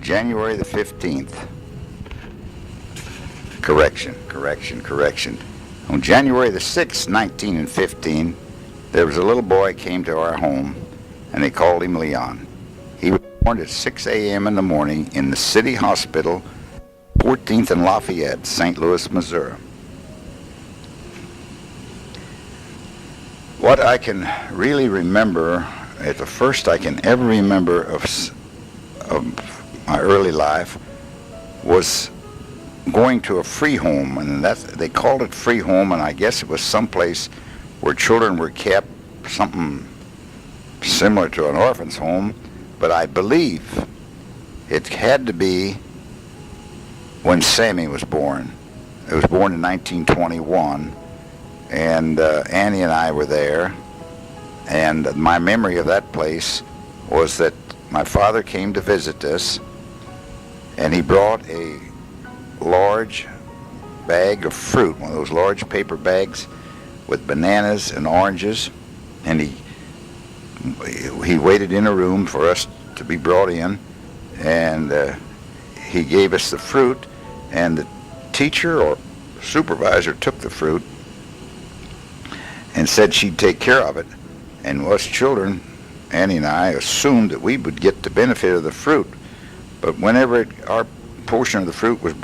January the 15th. Correction. On January the 6th, 1915, there was a little boy came to our home, and they called him Leon. He was born at 6 a.m. in the morning in the City Hospital, 14th and Lafayette, St. Louis, Missouri. What I can really remember, at the first I can ever remember of my early life, was going to a free home, and they called it free home, and I guess it was someplace where children were kept, something similar to an orphan's home, but I believe it had to be when Sammy was born. It was born in 1921, and Annie and I were there, and my memory of that place was that my father came to visit us, and he brought a large bag of fruit, one of those large paper bags with bananas and oranges, and he waited in a room for us to be brought in, and he gave us the fruit, and the teacher or supervisor took the fruit and said she'd take care of it, and us children, Annie and I, assumed that we would get the benefit of the fruit, but whenever our portion of the fruit was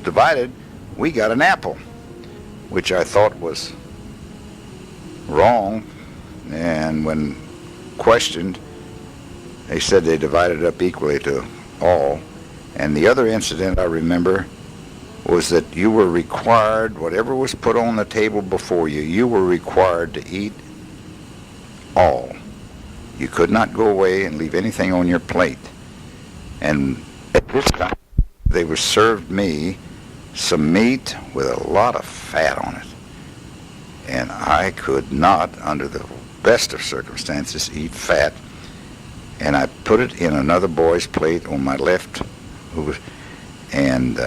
divided, we got an apple, which I thought was wrong, and when questioned, they said they divided it up equally to all. And the other incident I remember was that you were required, whatever was put on the table before you, you were required to eat all. You could not go away and leave anything on your plate. And at this time, they were served me some meat with a lot of fat on it. And I could not, under the best of circumstances, eat fat. And I put it in another boy's plate on my left, and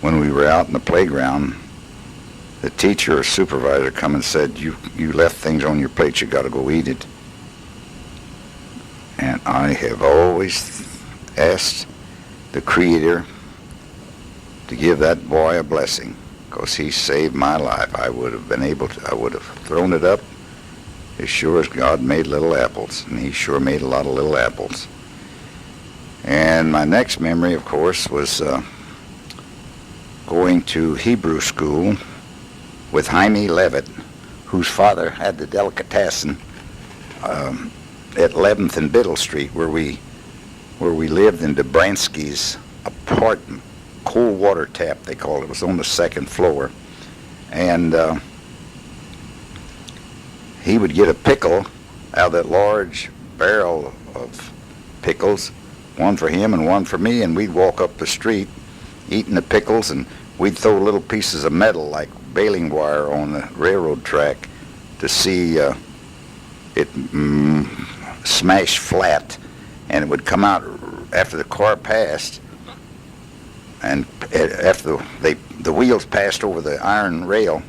when we were out in the playground, the teacher or supervisor come and said, you left things on your plate, you got to go eat it. And I have always asked the Creator to give that boy a blessing, because he saved my life. I would have thrown it up as sure as God made little apples, and he sure made a lot of little apples. And my next memory, of course, was going to Hebrew school with Jaime Levitt, whose father had the delicatessen at 11th and Biddle Street, where we lived in Dobransky's apartment, cold water tap they called it. It was on the second floor, and he would get a pickle out of that large barrel of pickles, one for him and one for me, and we'd walk up the street eating the pickles, and we'd throw little pieces of metal like baling wire on the railroad track to see it smash flat, and it would come out after the car passed, and after the wheels passed over the iron rail,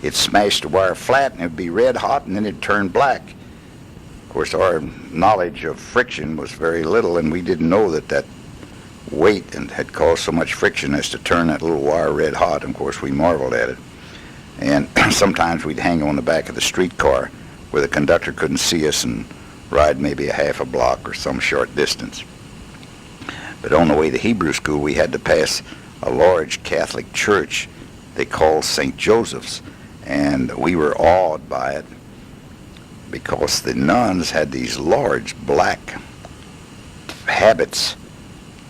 it smashed the wire flat, and it would be red hot, and then it'd turn black. Of course, our knowledge of friction was very little, and we didn't know that weight had caused so much friction as to turn that little wire red hot, and of course we marveled at it. And sometimes we'd hang on the back of the streetcar where the conductor couldn't see us and ride maybe a half a block or some short distance. But on the way to Hebrew school, we had to pass a large Catholic church they called St. Joseph's, and we were awed by it because the nuns had these large black habits,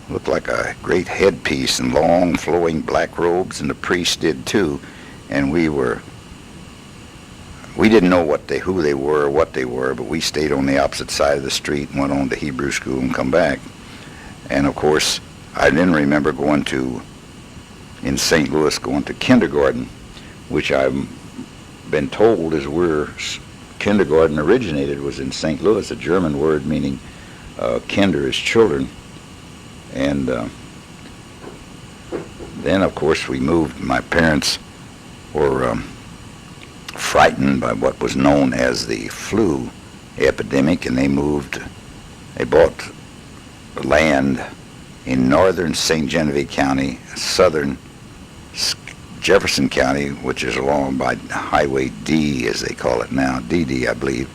looked like a great headpiece, and long flowing black robes, and the priests did too. And we didn't know who they were or what they were, but we stayed on the opposite side of the street and went on to Hebrew school and come back. And of course, I then remember in St. Louis, going to kindergarten, which I've been told is where kindergarten originated, was in St. Louis, a German word meaning kinder is children. And then, of course, we moved. My parents were frightened by what was known as the flu epidemic, and they bought land in northern St. Genevieve County, southern Jefferson County, which is along by Highway D, as they call it now, DD, I believe.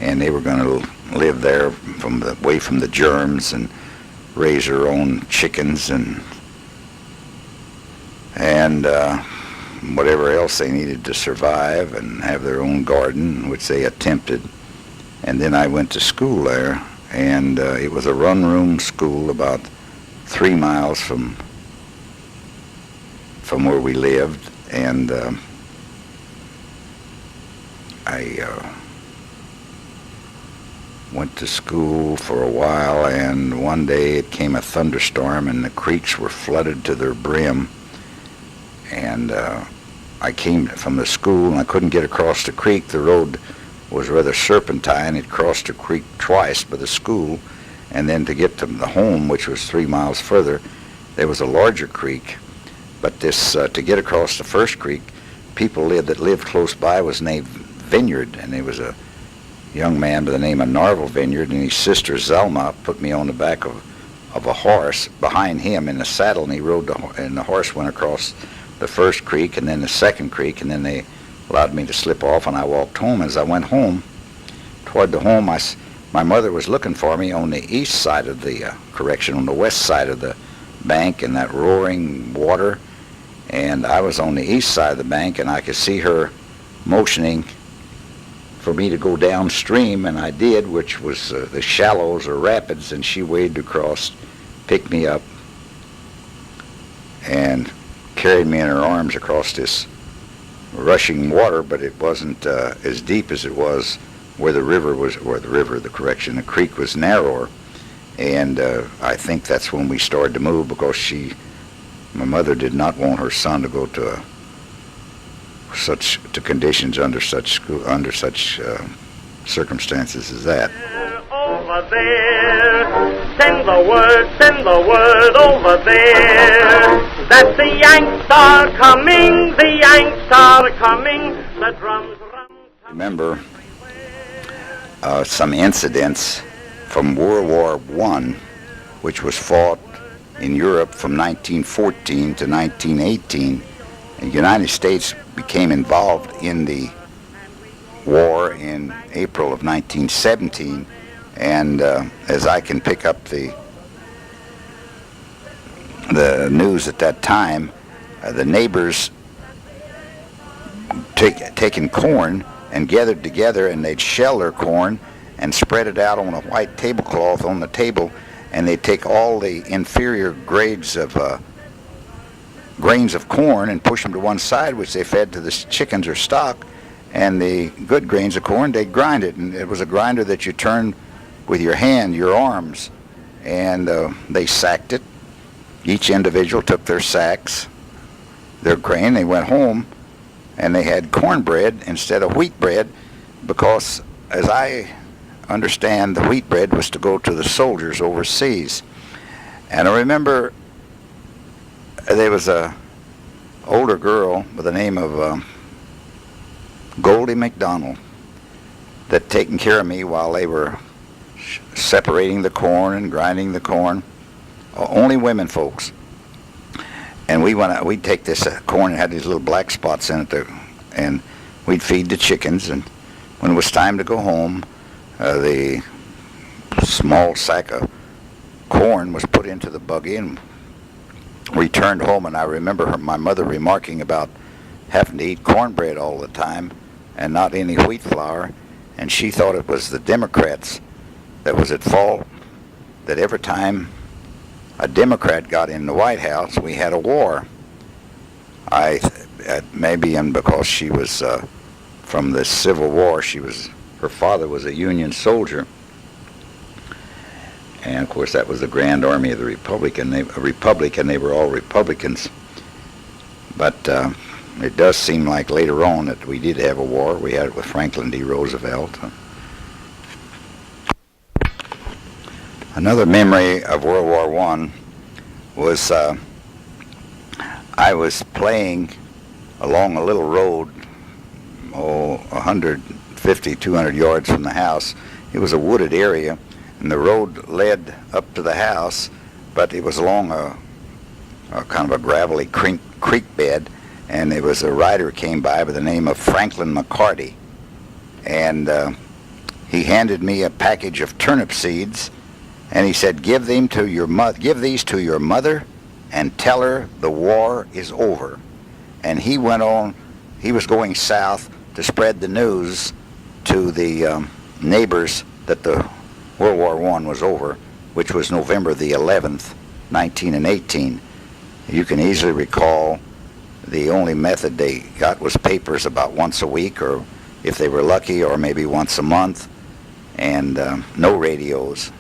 And they were going to live there away from the germs and raise their own chickens and whatever else they needed to survive, and have their own garden, which they attempted. And then I went to school there, and it was a run-room school about 3 miles from where we lived, and I went to school for a while, and one day it came a thunderstorm, and the creeks were flooded to their brim, and I came from the school, and I couldn't get across the creek. The road was rather serpentine. It crossed the creek twice by the school, and then to get to the home, which was 3 miles further, there was a larger creek. But this to get across the first creek, people that lived close by was named Vineyard, and there was a young man by the name of Narvel Vineyard, and his sister Zelma put me on the back of a horse behind him in the saddle, and he rode and the horse went across the first creek and then the second creek, and then they allowed me to slip off, and I walked home. As I went home, toward the home, my mother was looking for me on the east side of the on the west side of the bank in that roaring water, and I was on the east side of the bank, and I could see her motioning for me to go downstream, and I did, which was the shallows or rapids, and she waded across, picked me up, and carried me in her arms across this rushing water, but it wasn't as deep as it was where the creek was narrower. And I think that's when we started to move, because my mother did not want her son to go to conditions under such circumstances as that. Over there, send the word over there, that the Yanks are coming, the drums run. Remember some incidents from World War I, which was fought in Europe from 1914 to 1918. The United States became involved in the war in April of 1917, and as I can pick up the news at that time, the neighbors taken corn and gathered together, and they'd shell their corn and spread it out on a white tablecloth on the table, and they'd take all the inferior grades of grains of corn and push them to one side, which they fed to the chickens or stock, and the good grains of corn, they'd grind it, and it was a grinder that you turned with your hand, your arms, and they sacked it. Each individual took their sacks, their grain, they went home, and they had cornbread instead of wheat bread, because, as I understand, the wheat bread was to go to the soldiers overseas. And I remember there was a older girl by the name of Goldie McDonald that taken care of me while they were separating the corn and grinding the corn. Only women folks. And we'd take this corn and had these little black spots in it, and we'd feed the chickens. And when it was time to go home, the small sack of corn was put into the buggy, and returned home. And I remember my mother remarking about having to eat cornbread all the time and not any wheat flour, and she thought it was the Democrats that was at fault, that every time a Democrat got in the White House, we had a war. Maybe because she was from the Civil War, her father was a Union soldier, and of course that was the Grand Army of the Republic, and they were all Republicans. But it does seem like later on that we did have a war. We had it with Franklin D. Roosevelt. Another memory of World War I was I was playing along a little road, 150, 200 yards from the house. It was a wooded area, and the road led up to the house, but it was along a kind of a gravelly creek bed, and there was a rider came by the name of Franklin McCarty, and he handed me a package of turnip seeds, and he said, give these to your mother and tell her the war is over. And he went on, he was going south to spread the news to the neighbors that the World War I was over, which was November the 11th, 1918. You can easily recall the only method they got was papers about once a week, or if they were lucky, or maybe once a month, and no radios,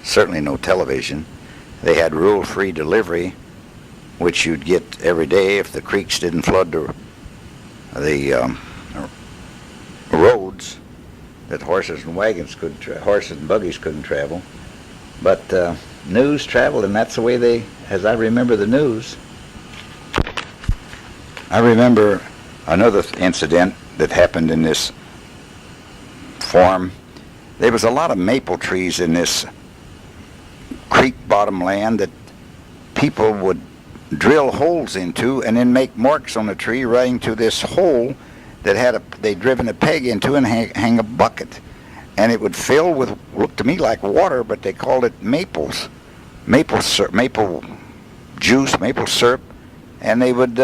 certainly no television. They had rule-free delivery, which you'd get every day if the creeks didn't flood the roads that horses and buggies couldn't travel. But news traveled, and that's the way as I remember the news. I remember another incident that happened in this farm. There was a lot of maple trees in this creek bottom land that people would drill holes into and then make marks on the tree running to this hole that they'd driven a peg into and hang a bucket, and it would fill with, looked to me like water, but they called it maple juice, maple syrup, and they would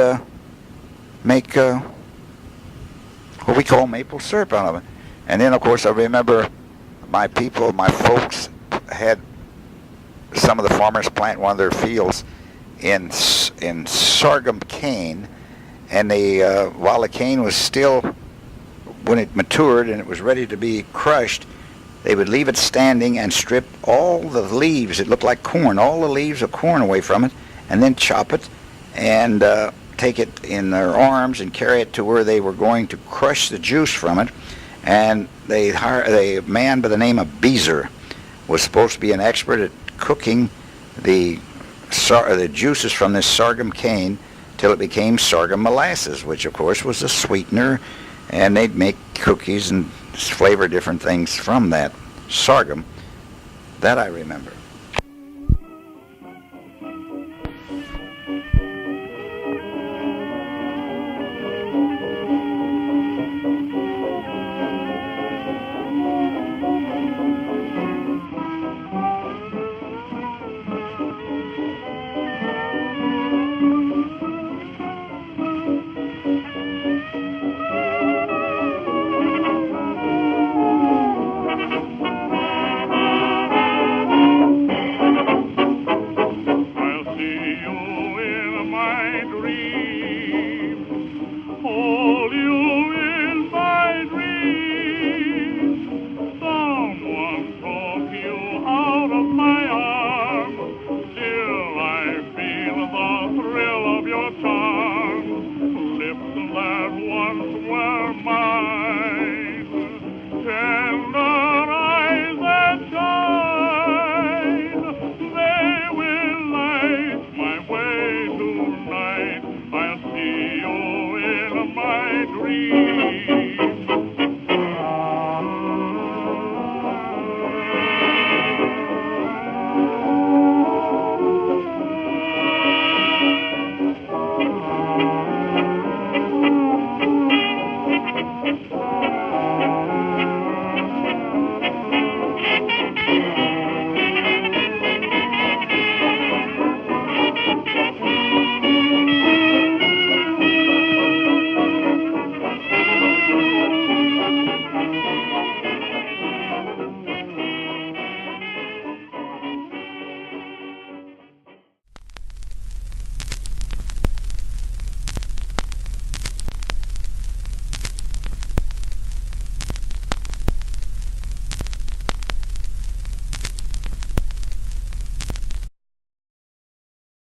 make what we call maple syrup out of it. And then, of course, I remember my folks had some of the farmers plant one of their fields in sorghum cane, and while the cane was still, when it matured and it was ready to be crushed, they would leave it standing and strip all the leaves, it looked like corn, all the leaves of corn away from it, and then chop it and take it in their arms and carry it to where they were going to crush the juice from it. And a man by the name of Beezer was supposed to be an expert at cooking the juices from this sorghum cane till it became sorghum molasses, which of course was a sweetener, and they'd make cookies and flavor different things from that sorghum. That I remember.